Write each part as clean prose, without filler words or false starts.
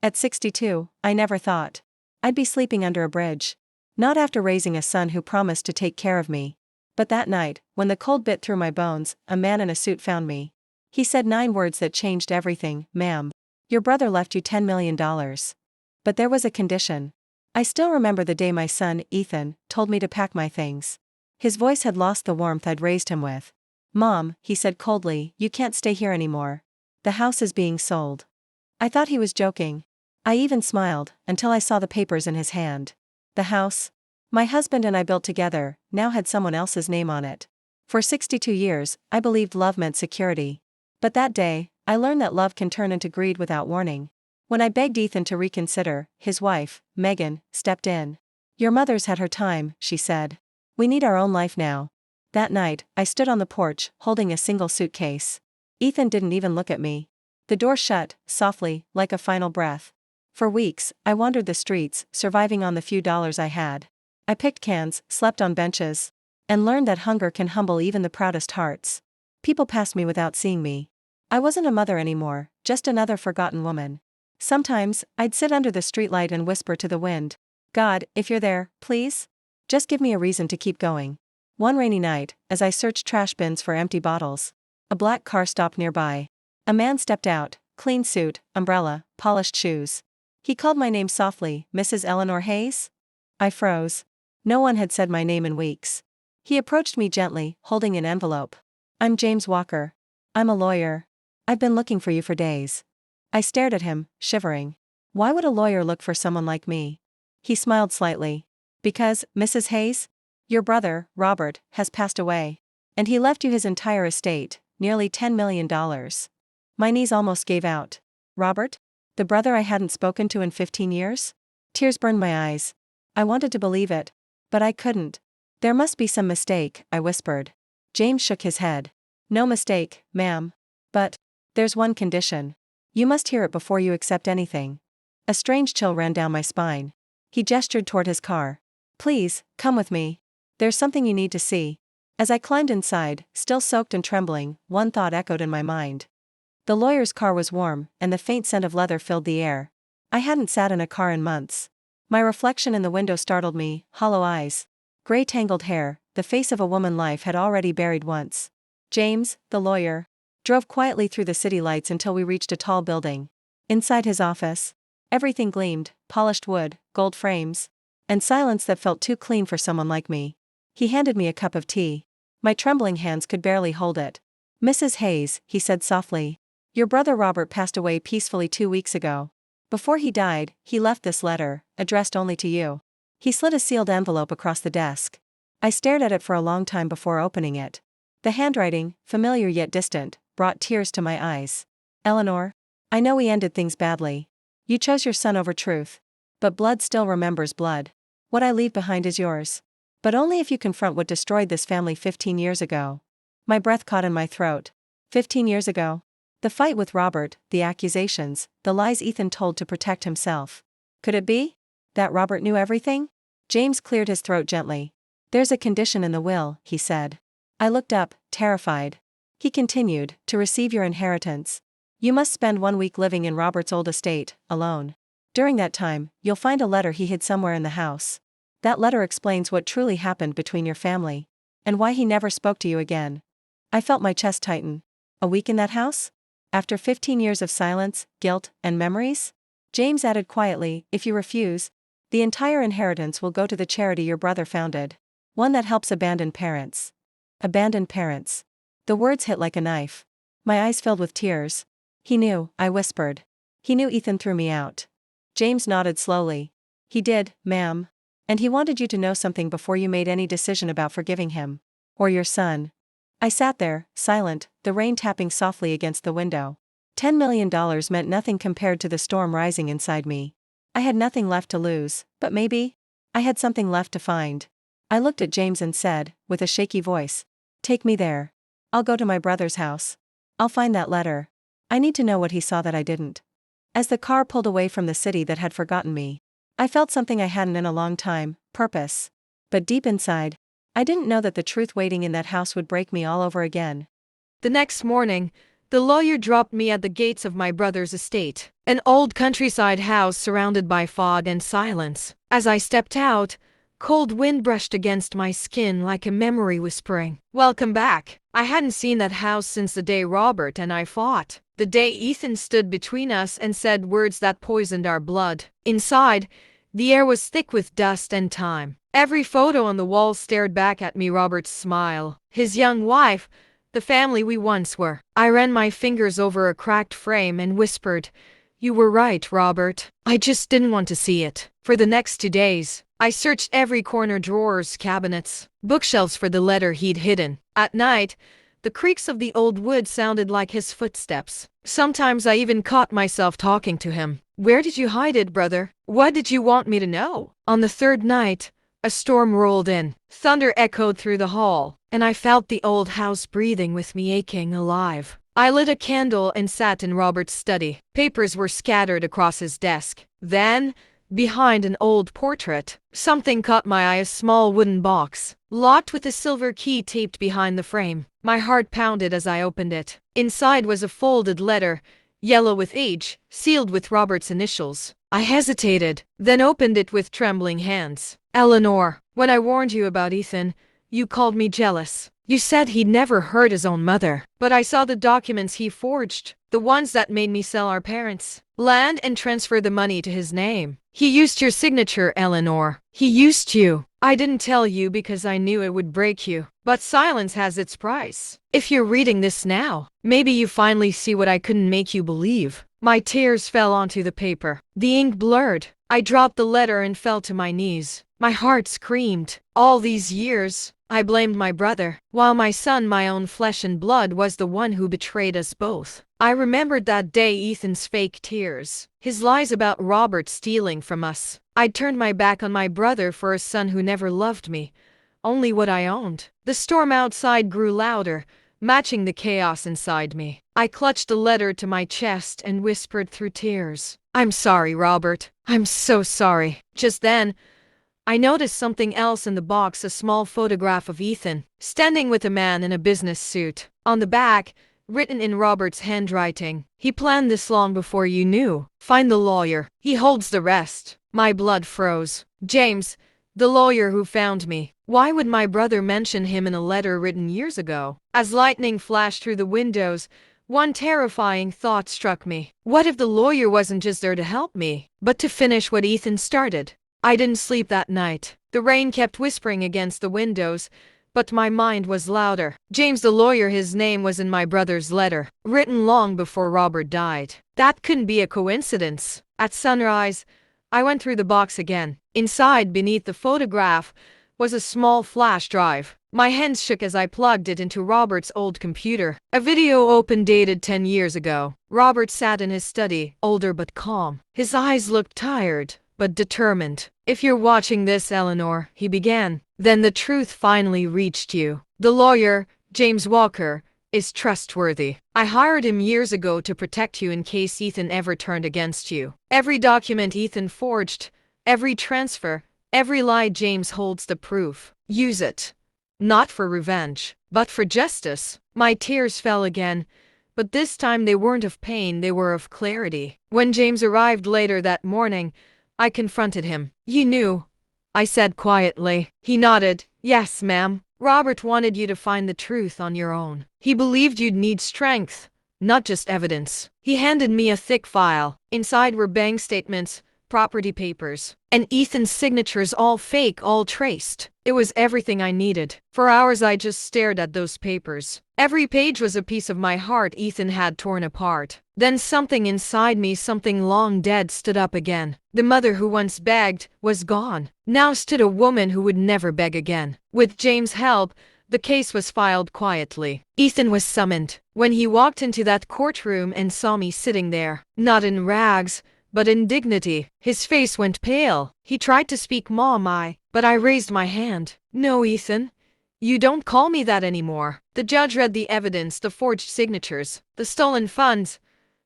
At 62, I never thought I'd be sleeping under a bridge. Not after raising a son who promised to take care of me. But that night, when the cold bit through my bones, a man in a suit found me. He said 9 words that changed everything. Ma'am, your brother left you $10 million. But there was a condition. I still remember the day my son, Ethan, told me to pack my things. His voice had lost the warmth I'd raised him with. Mom, he said coldly, you can't stay here anymore. The house is being sold. I thought he was joking. I even smiled, until I saw the papers in his hand. The house my husband and I built together now had someone else's name on it. For 62 years, I believed love meant security. But that day, I learned that love can turn into greed without warning. When I begged Ethan to reconsider, his wife, Megan, stepped in. Your mother's had her time, she said. We need our own life now. That night, I stood on the porch, holding a single suitcase. Ethan didn't even look at me. The door shut, softly, like a final breath. For weeks, I wandered the streets, surviving on the few dollars I had. I picked cans, slept on benches, and learned that hunger can humble even the proudest hearts. People passed me without seeing me. I wasn't a mother anymore, just another forgotten woman. Sometimes, I'd sit under the streetlight and whisper to the wind, God, if you're there, please? Just give me a reason to keep going. One rainy night, as I searched trash bins for empty bottles, a black car stopped nearby. A man stepped out, clean suit, umbrella, polished shoes. He called my name softly, Mrs. Eleanor Hayes? I froze. No one had said my name in weeks. He approached me gently, holding an envelope. I'm James Walker. I'm a lawyer. I've been looking for you for days. I stared at him, shivering. Why would a lawyer look for someone like me? He smiled slightly. Because, Mrs. Hayes, your brother, Robert, has passed away. And he left you his entire estate, nearly $10 million. My knees almost gave out. Robert? The brother I hadn't spoken to in 15 years? Tears burned my eyes. I wanted to believe it. But I couldn't. There must be some mistake, I whispered. James shook his head. No mistake, ma'am. But there's one condition. You must hear it before you accept anything. A strange chill ran down my spine. He gestured toward his car. Please, come with me. There's something you need to see. As I climbed inside, still soaked and trembling, one thought echoed in my mind. The lawyer's car was warm, and the faint scent of leather filled the air. I hadn't sat in a car in months. My reflection in the window startled me, hollow eyes, gray tangled hair, the face of a woman life had already buried once. James, the lawyer, drove quietly through the city lights until we reached a tall building. Inside his office, everything gleamed, polished wood, gold frames, and silence that felt too clean for someone like me. He handed me a cup of tea. My trembling hands could barely hold it. Mrs. Hayes, he said softly, your brother Robert passed away peacefully 2 weeks ago. Before he died, he left this letter, addressed only to you. He slid a sealed envelope across the desk. I stared at it for a long time before opening it. The handwriting, familiar yet distant, brought tears to my eyes. Eleanor, I know we ended things badly. You chose your son over truth. But blood still remembers blood. What I leave behind is yours. But only if you confront what destroyed this family 15 years ago. My breath caught in my throat. 15 years ago? The fight with Robert, the accusations, the lies Ethan told to protect himself. Could it be that Robert knew everything? James cleared his throat gently. There's a condition in the will, he said. I looked up, terrified. He continued, to receive your inheritance. You must spend 1 week living in Robert's old estate, alone. During that time, you'll find a letter he hid somewhere in the house. That letter explains what truly happened between your family, and why he never spoke to you again. I felt my chest tighten. A week in that house? After 15 years of silence, guilt, and memories? James added quietly, if you refuse, the entire inheritance will go to the charity your brother founded. One that helps abandoned parents. Abandoned parents. The words hit like a knife. My eyes filled with tears. He knew, I whispered. He knew Ethan threw me out. James nodded slowly. He did, ma'am. And he wanted you to know something before you made any decision about forgiving him. Or your son. I sat there, silent, the rain tapping softly against the window. $10 million meant nothing compared to the storm rising inside me. I had nothing left to lose, but maybe I had something left to find. I looked at James and said, with a shaky voice, take me there. I'll go to my brother's house. I'll find that letter. I need to know what he saw that I didn't. As the car pulled away from the city that had forgotten me, I felt something I hadn't in a long time, purpose. But deep inside, I didn't know that the truth waiting in that house would break me all over again. The next morning, The lawyer dropped me at the gates of my brother's estate, an old countryside house surrounded by fog and silence. As I stepped out, cold wind brushed against my skin like a memory whispering, "Welcome back." I hadn't seen that house since the day Robert and I fought. The day Ethan stood between us and said words that poisoned our blood. Inside, the air was thick with dust and time. Every photo on the wall stared back at me, Robert's smile, his young wife, the family we once were. I ran my fingers over a cracked frame and whispered, "You were right, Robert. I just didn't want to see it." For the next 2 days, I searched every corner, drawers, cabinets, bookshelves for the letter he'd hidden. At night, the creaks of the old wood sounded like his footsteps. Sometimes I even caught myself talking to him. "Where did you hide it, brother? What did you want me to know?" On the third night, a storm rolled in. Thunder echoed through the hall, and I felt the old house breathing with me, aching alive. I lit a candle and sat in Robert's study. Papers were scattered across his desk. Then, behind an old portrait, something caught my eye, a small wooden box, locked with a silver key taped behind the frame. My heart pounded as I opened it. Inside was a folded letter, yellow with age, sealed with Robert's initials. I hesitated, then opened it with trembling hands. "Eleanor, when I warned you about Ethan, you called me jealous. You said he'd never hurt his own mother. But I saw the documents he forged, the ones that made me sell our parents' land and transfer the money to his name. He used your signature, Eleanor. He used you. I didn't tell you because I knew it would break you. But silence has its price. If you're reading this now, maybe you finally see what I couldn't make you believe." My tears fell onto the paper. The ink blurred. I dropped the letter and fell to my knees. My heart screamed. All these years, I blamed my brother, while my son, my own flesh and blood, was the one who betrayed us both. I remembered that day, Ethan's fake tears, his lies about Robert stealing from us. I'd turned my back on my brother for a son who never loved me, only what I owned. The storm outside grew louder, matching the chaos inside me. I clutched the letter to my chest and whispered through tears, "I'm sorry, Robert. I'm so sorry." Just then, I noticed something else in the box, a small photograph of Ethan, standing with a man in a business suit. On the back, written in Robert's handwriting, "He planned this long before you knew. Find the lawyer. He holds the rest." My blood froze. James, the lawyer who found me. Why would my brother mention him in a letter written years ago? As lightning flashed through the windows, one terrifying thought struck me. What if the lawyer wasn't just there to help me, but to finish what Ethan started? I didn't sleep that night. The rain kept whispering against the windows, but my mind was louder. James the lawyer, his name was in my brother's letter, written long before Robert died. That couldn't be a coincidence. At sunrise, I went through the box again. Inside, beneath the photograph, was a small flash drive. My hands shook as I plugged it into Robert's old computer. A video opened, dated 10 years ago. Robert sat in his study, older but calm. His eyes looked tired, but determined. "If you're watching this, Eleanor," he began, "then the truth finally reached you. The lawyer, James Walker, is trustworthy. I hired him years ago to protect you in case Ethan ever turned against you. Every document Ethan forged, every transfer, every lie, James holds the proof. Use it. Not for revenge, but for justice." My tears fell again, but this time they weren't of pain, they were of clarity. When James arrived later that morning, I confronted him. "You knew," I said quietly. He nodded. "Yes, ma'am. Robert wanted you to find the truth on your own. He believed you'd need strength, not just evidence." He handed me a thick file. Inside were bank statements, property papers, and Ethan's signatures, all fake, all traced. It was everything I needed. For hours I just stared at those papers. Every page was a piece of my heart Ethan had torn apart. Then something inside me, something long dead, stood up again. The mother who once begged was gone. Now stood a woman who would never beg again. With James' help, the case was filed quietly. Ethan was summoned. When he walked into that courtroom and saw me sitting there, not in rags, but in dignity, his face went pale. He tried to speak, "Mom, but I raised my hand. "No, Ethan. You don't call me that anymore." The judge read the evidence, the forged signatures, the stolen funds,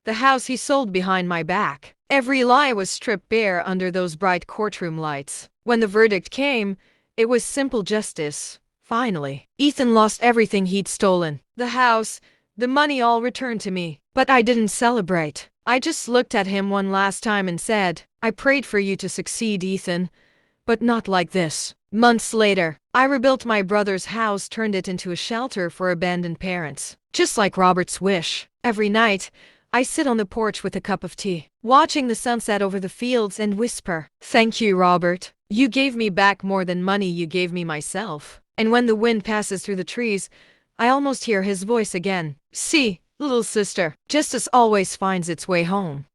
the house he sold behind my back. Every lie was stripped bare under those bright courtroom lights. When the verdict came, it was simple justice. Finally, Ethan lost everything he'd stolen. The house, The money all returned to me. But I didn't celebrate. I just looked at him one last time and said, I prayed for you to succeed, Ethan. But not like this. Months later, I rebuilt my brother's house, turned it into a shelter for abandoned parents. Just like Robert's wish. Every night, I sit on the porch with a cup of tea, watching the sunset over the fields and whisper, thank you, Robert. You gave me back more than money you gave me myself. And when the wind passes through the trees, I almost hear his voice again. See, little sister, justice always finds its way home.